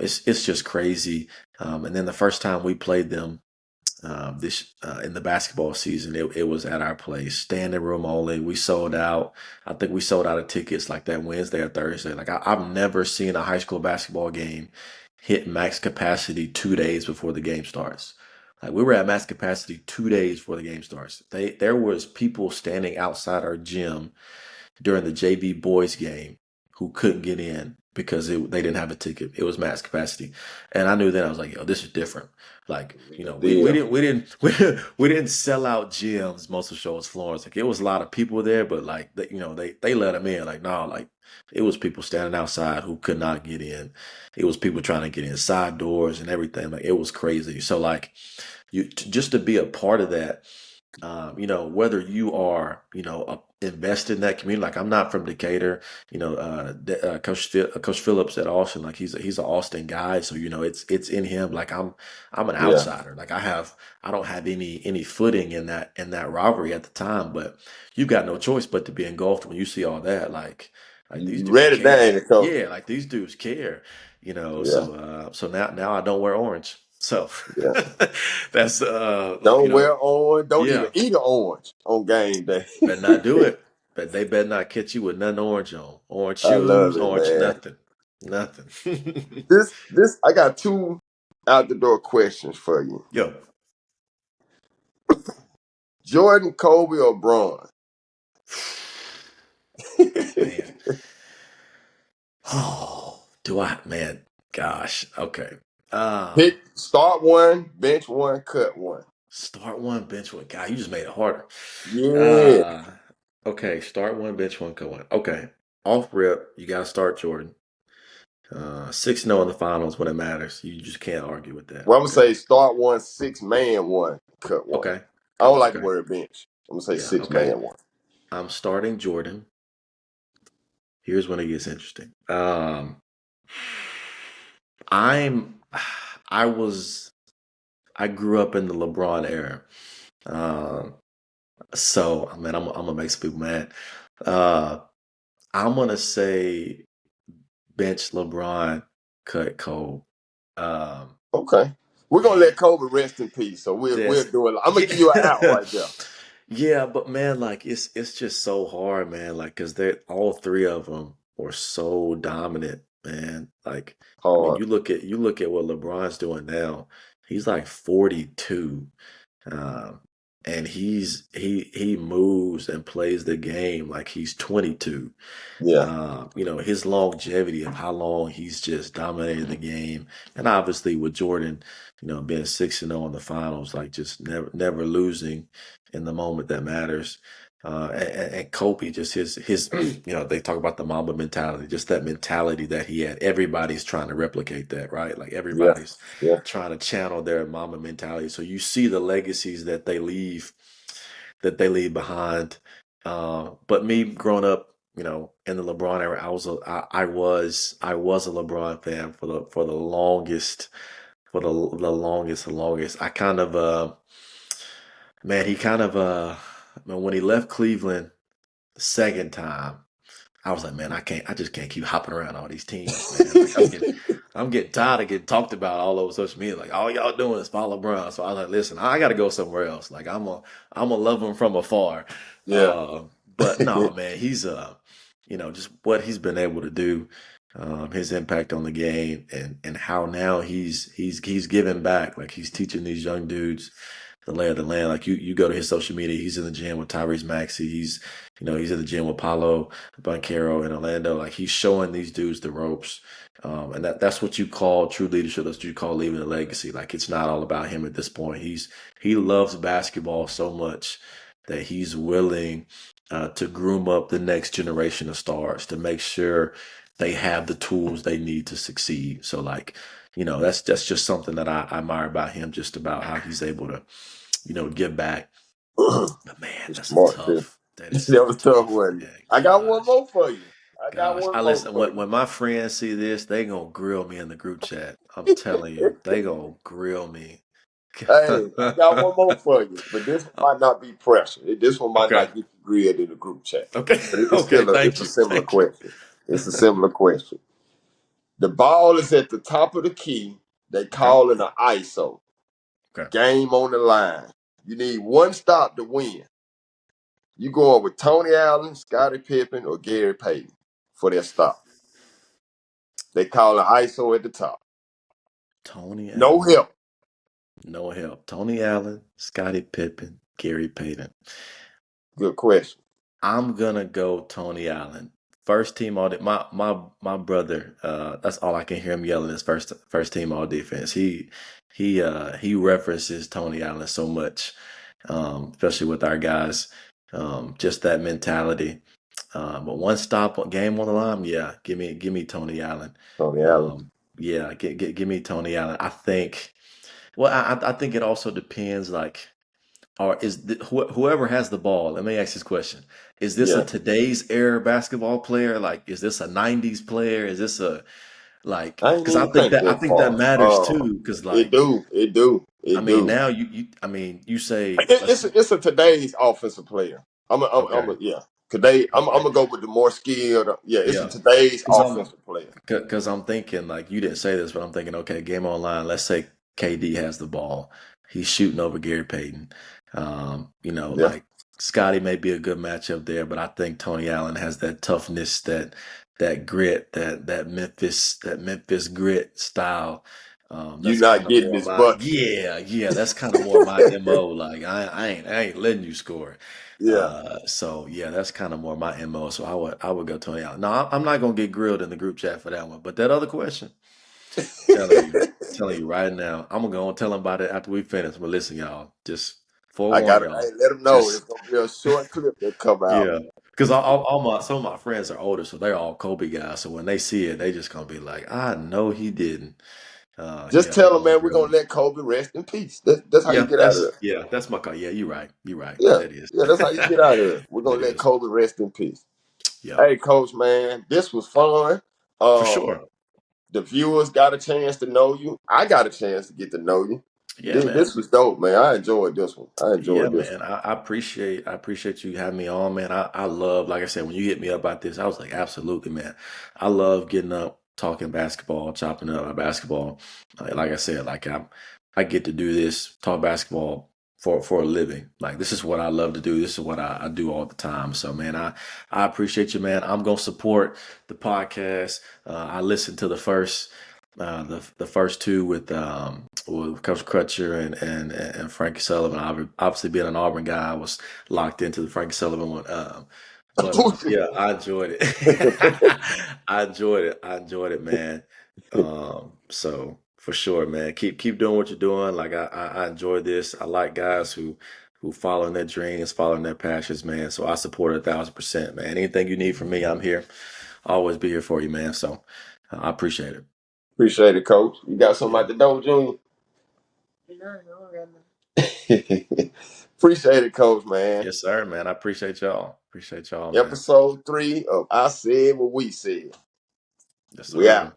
it's just crazy. And then the first time we played them this in the basketball season, it was at our place, standing room only. We sold out. I think we sold out of tickets like that Wednesday or Thursday. Like I've never seen a high school basketball game hit max capacity 2 days before the game starts. Like we were at max capacity 2 days before the game starts. There was people standing outside our gym during the JV boys game who couldn't get in because they didn't have a ticket. It was max capacity, and I knew then I was like, "Yo, this is different." Like, Real we deal. didn't sell out gyms. Most of the shows, Florence. Like, it was a lot of people there, but like, they let them in. Like, no, like it was people standing outside who could not get in. It was people trying to get inside doors and everything. Like, it was crazy. So like, just to be a part of that, whether you are, invested in that community. Like, I'm not from Decatur, Coach Phillips at Austin, like he's an Austin guy. So, it's in him. Like, I'm an Yeah. outsider. Like, I don't have any footing in that rivalry at the time, but you've got no choice but to be engulfed when you see all that. Like these You dudes read it care. down, coach. Yeah. Like, these dudes care, Yeah. so now I don't wear orange. So Yeah. that's Don't wear orange. Don't even yeah. eat an orange on game day. Better not do it. But they better not catch you with nothing orange on. Orange I love shoes, it, orange man. nothing. Nothing. This I got two out the door questions for you. Yo, Jordan, Kobe, or Braun? man. Oh, do I, man? Gosh. Okay. Pick start one, bench one, cut one. Start one, bench one. God, you just made it harder. Yeah. Uh, okay. Start one, bench one, cut one. Okay. Off rip, you got to start Jordan. 6-0 in the finals when it matters. You just can't argue with that. Well, I'm gonna Okay. say start one, 6-man one, cut one. Okay. I don't like the Okay. word bench. I'm gonna say Yeah. Okay. 6-man one. I'm starting Jordan. Here's when it gets interesting. I'm I was I grew up in the LeBron era. Um, so I mean I'm gonna make some people mad. Uh, I'm gonna say bench LeBron, cut Cole. Um, Okay. We're gonna let Kobe rest in peace. So we'll just do it. I'm gonna give you an out yeah. right there. Yeah, but man, like it's just so hard, man. Like, cause they all three of them were so dominant, man. Like, I mean, Hard. you look at what LeBron's doing now. He's like 42, um, and he moves and plays the game like he's 22. Yeah. His longevity of how long he's just dominated the game, and obviously with Jordan, being 6-0 in the finals, like just never losing in the moment that matters. And Kobe, just his they talk about the Mamba mentality, just that mentality that he had. Everybody's trying to replicate that, right? Like, Yeah. everybody's Yeah. trying to channel their Mamba mentality. So you see the legacies that they leave behind. But me growing up, in the LeBron era, I was a LeBron fan for the longest, the longest. I kind of man, he kind of when he left Cleveland the second time, I was like, man, I just can't keep hopping around all these teams, man. Like, I'm getting tired of getting talked about all over social media. Like, all y'all doing is follow LeBron. So I was like, listen, I got to go somewhere else. Like, I'm a love him from afar. Yeah. Uh, but no, man, he's just what he's been able to do, his impact on the game, and how now he's giving back. Like, he's teaching these young dudes the lay of the land. Like, you go to his social media, he's in the gym with Tyrese Maxey. He's in the gym with Paulo Banchero in Orlando. Like, he's showing these dudes the ropes. And that's what you call true leadership. That's what you call leaving a legacy. Like, it's not all about him at this point. He loves basketball so much that he's willing to groom up the next generation of stars to make sure they have the tools they need to succeed. So, like, that's just something that I admire about him, just about how he's able to, give back. But man, He's that's a smart too. tough. That is That so was tough, tough, wasn't it? man. I got one Gosh, more for you. I got gosh. one I more listen. for When you. my friends see this, they gonna grill me in the group chat. I'm telling you, they gonna grill me. Hey, I got one more for you, but this one might not be pressure. This one might Okay. not get you grilled in the group chat. Okay. But it's Okay. still Thank it's a you. similar Thank you. question. It's a similar question. The ball is at the top of the key. They Okay. call it an ISO. Okay. Game on the line. You need one stop to win. You going with Tony Allen, Scottie Pippen, or Gary Payton for their stop. They call it ISO at the top. Tony No Allen. help. No help. Tony Allen, Scottie Pippen, Gary Payton. Good question. I'm gonna go Tony Allen. First team all my brother, that's all I can hear him yelling is first team all defense. He references Tony Allen so much, especially with our guys. Just that mentality. But one stop game on the line, yeah, give me Tony Allen. Tony Allen. Yeah, give me Tony Allen. I think well, I think it also depends like or whoever has the ball, let me ask this question. Is this a Yeah. today's era basketball player? Like, is this a 90s player? Is this a like I ain't because I even think think that I that think that far. matters too. Because It like do. It do. I It mean do. now you say It, let's it's it's a today's offensive player. okay, Yeah. Today, I'm okay, gonna go with the more skilled. Yeah, it's a yeah. today's Because offensive player. I'm thinking like you didn't say this, but I'm thinking okay, game online. Let's say KD has the ball, he's shooting over Gary Payton. Yeah. Like Scotty may be a good matchup there, but I think Tony Allen has that toughness, that grit, that Memphis grit style. You That's kind not of getting more this my bucket. yeah. That's kind of more my mo. Like I ain't letting you score. Yeah. So yeah, that's kind of more my MO. So I would go Tony Allen. No, I'm not gonna get grilled in the group chat for that one. But that other question, telling you right now, I'm gonna go and tell him about it after we finish. But listen, y'all, just I forewarn got to y'all, let them know it's just gonna be a short clip that come out. yeah, because all my some of my friends are older, so they're all Kobe guys. So when they see it, they just gonna be like, I know he didn't. Just They're tell them, gonna man, we're grill gonna me. let Kobe rest in peace. That's how you get out of there. That's my call. Yeah, you're right. You're right. Yeah, That is. yeah, that's how you get out of there. We're It gonna let is. Kobe rest in peace. Yeah, Hey, Coach, man, this was fun. for Um, sure. the viewers got a chance to know you. I got a chance to get to know you. Yeah, man. This was dope, man. I enjoyed this one. I Yeah, enjoyed this man. I appreciate you having me on, man. I love, like I said, when you hit me up about this, I was like, absolutely, man. I love getting up, talking basketball, chopping up basketball. Like I said, like I get to do this, talk basketball for a living. Like this is what I love to do. This is what I do all the time. So, man, I appreciate you, man. I'm gonna support the podcast. I listened to the first two with Coach Crutcher and Frankie Sullivan. Obviously, being an Auburn guy, I was locked into the Frankie Sullivan one. But one. yeah, I enjoyed it. I enjoyed it, man. So for sure, man. Keep doing what you're doing. Like I enjoy this. I like guys who following their dreams, following their passions, man. So I support it 1,000%, man. Anything you need from me, I'm here. I'll always be here for you, man. So I appreciate it. Appreciate it, Coach. You got something Yeah. out the door, Junior? No, I don't got nothing. Appreciate it, Coach, man. Yes, sir, man. I appreciate y'all. Appreciate y'all, man. Episode 3 of I Said What We Said. Yes, We out. sir.